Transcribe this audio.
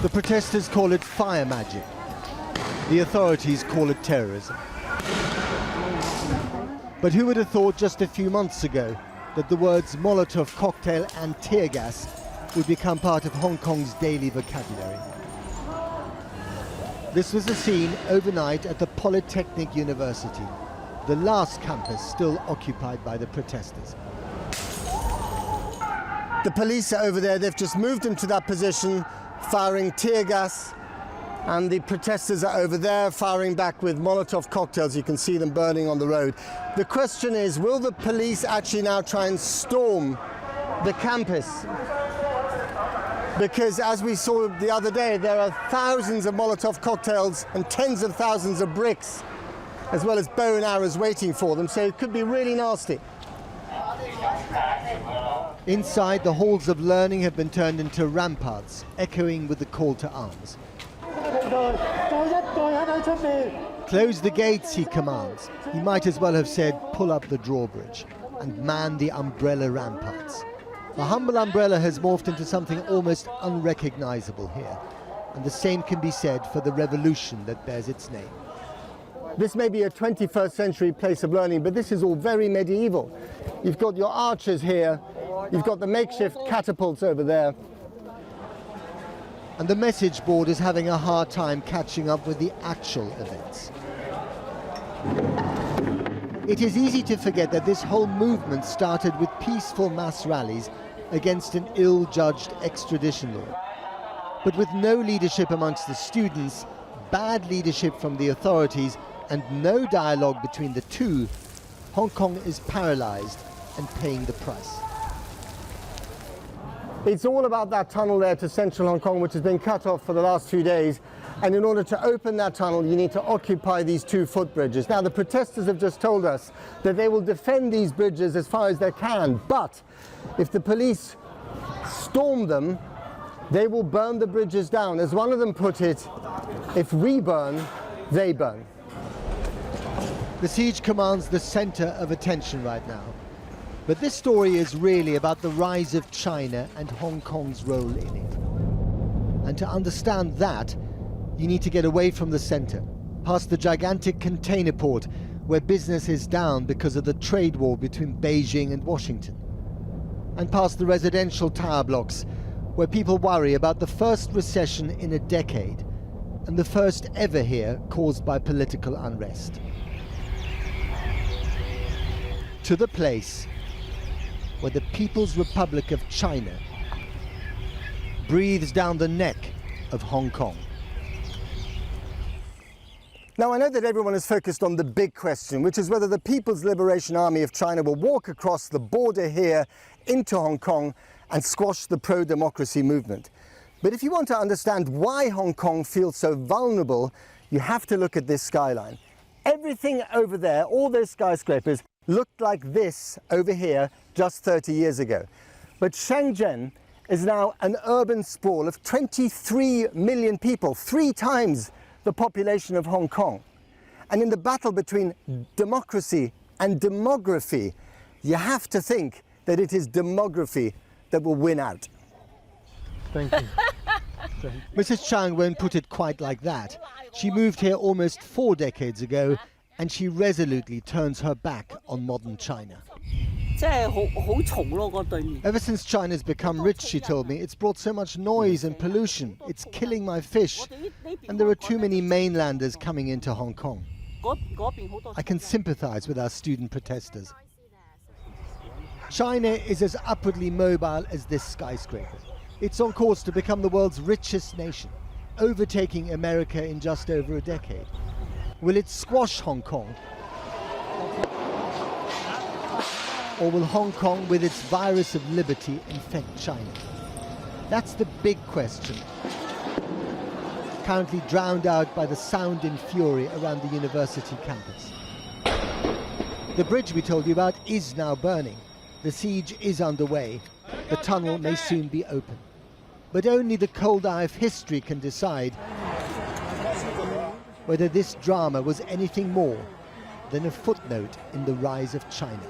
The protesters call it fire magic. The authorities call it terrorism. But who would have thought just a few months ago that the words Molotov cocktail and tear gas would become part of Hong Kong's daily vocabulary? This was the scene overnight at the Polytechnic University, the last campus still occupied by the protesters. The police are over there. They've just moved into that position, firing tear gas, and the protesters are over there firing back with Molotov cocktails. You can see them burning on the road. The question is, will the police actually now try and storm the campus? Because as we saw the other day, there are thousands of Molotov cocktails and tens of thousands of bricks, as well as bow and arrows waiting for them, so it could be really nasty. Inside, the halls of learning have been turned into ramparts, echoing with the call to arms. Close the gates, he commands. He might as well have said, pull up the drawbridge and man the umbrella ramparts. The humble umbrella has morphed into something almost unrecognizable here. And the same can be said for the revolution that bears its name. This may be a 21st century place of learning, but this is all very medieval. You've got your archers here, you've got the makeshift catapults over there. And the message board is having a hard time catching up with the actual events. It is easy to forget that this whole movement started with peaceful mass rallies against an ill-judged extradition law. But with no leadership amongst the students, bad leadership from the authorities, and no dialogue between the two, Hong Kong is paralyzed and paying the price. It's all about that tunnel there to central Hong Kong, which has been cut off for the last few days. And in order to open that tunnel, you need to occupy these two footbridges. Now, the protesters have just told us that they will defend these bridges as far as they can. But if the police storm them, they will burn the bridges down. As one of them put it, if we burn, they burn. The siege commands the center of attention right now. But this story is really about the rise of China and Hong Kong's role in it. And to understand that, you need to get away from the center, past the gigantic container port, where business is down because of the trade war between Beijing and Washington, and past the residential tower blocks, where people worry about the first recession in a decade, and the first ever here caused by political unrest. To the place where the People's Republic of China breathes down the neck of Hong Kong. Now, I know that everyone is focused on the big question, which is whether the People's Liberation Army of China will walk across the border here into Hong Kong and squash the pro-democracy movement. But if you want to understand why Hong Kong feels so vulnerable, you have to look at this skyline. Everything over there, all those skyscrapers, looked like this over here just 30 years ago. But Shenzhen is now an urban sprawl of 23 million people, 3 times the population of Hong Kong. And in the battle between democracy and demography, you have to think that it is demography that will win out. Thank you. Mrs. Chang won't put it quite like that. She moved here almost 4 decades ago, and she resolutely turns her back on modern China. Ever since China's become rich, she told me, it's brought so much noise and pollution. It's killing my fish, and there are too many mainlanders coming into Hong Kong. I can sympathize with our student protesters. China is as upwardly mobile as this skyscraper. It's on course to become the world's richest nation, overtaking America in just over a decade. Will it squash Hong Kong? Or will Hong Kong, with its virus of liberty, infect China? That's the big question, currently drowned out by the sound and fury around the university campus. The bridge we told you about is now burning. The siege is underway. The tunnel may soon be open. But only the cold eye of history can decide whether this drama was anything more than a footnote in the rise of China.